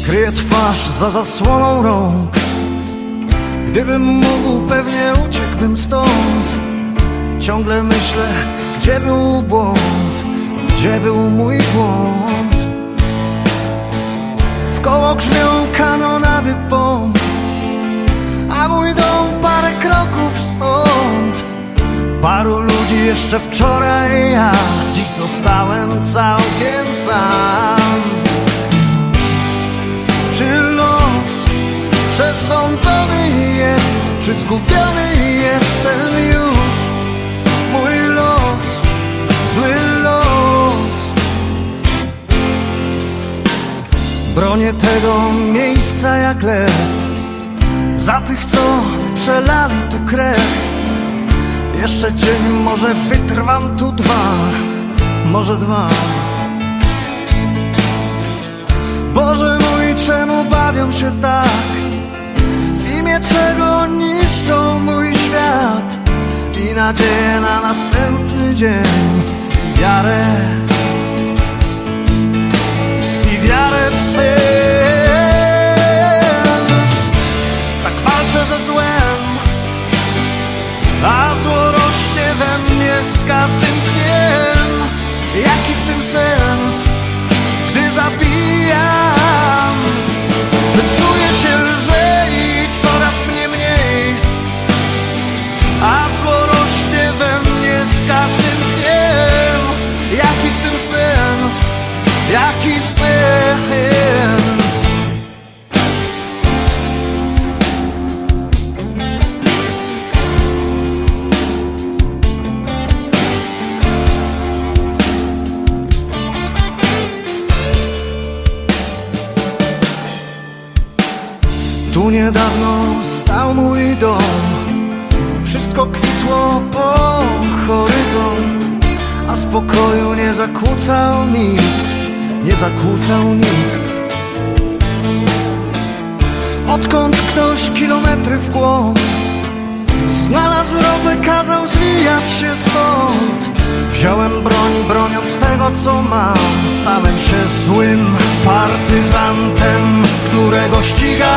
Kryję twarz za zasłoną rąk. Gdybym mógł, pewnie uciekłbym stąd. Ciągle myślę, gdzie był błąd, gdzie był mój błąd. Wkoło grzmią kanonady bomb, a mój dom parę kroków stąd. Paru ludzi jeszcze wczoraj, ja dziś zostałem całkiem sam. Czy los przesądzony jest, czy zgubiony jestem już? Mój los, zły los. Bronię tego miejsca jak lew, za tych, co przelali tu krew. Jeszcze dzień, może wytrwam tu dwa, może dwa. Boże mój, czemu bawią się tak? W imię czego niszczą mój świat i nadzieję na następny dzień, i wiarę w sens. Tak walczę ze złem, a zło rośnie we mnie z każdym dniem. Jaki w tym sens, gdy zabijam? Czuję się lżej, coraz mnie mniej, a zło rośnie we mnie z każdym dniem. Jaki w tym sens, jaki sens? Tu niedawno stał mój dom, wszystko kwitło po horyzont, a spokoju nie zakłócał nikt, nie zakłócał nikt. Odkąd ktoś kilometry w głąb znalazł ropę, kazał zwijać się stąd. Wziąłem broń, broniąc tego, co mam. Stałem się złym partyzantem, którego ściga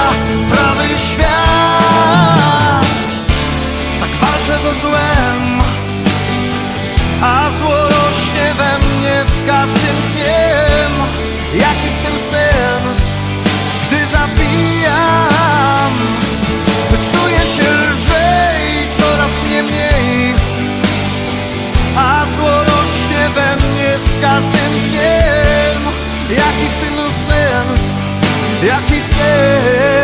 prawy świat. Tak walczę ze złem, a zło rośnie we mnie z każdym dniem. Jaki w tym sens, gdy zabijam? Czuję się lżej, coraz mnie mniej, a zło rośnie we mnie z każdym dniem. Jaki w tym sens, jaki sens?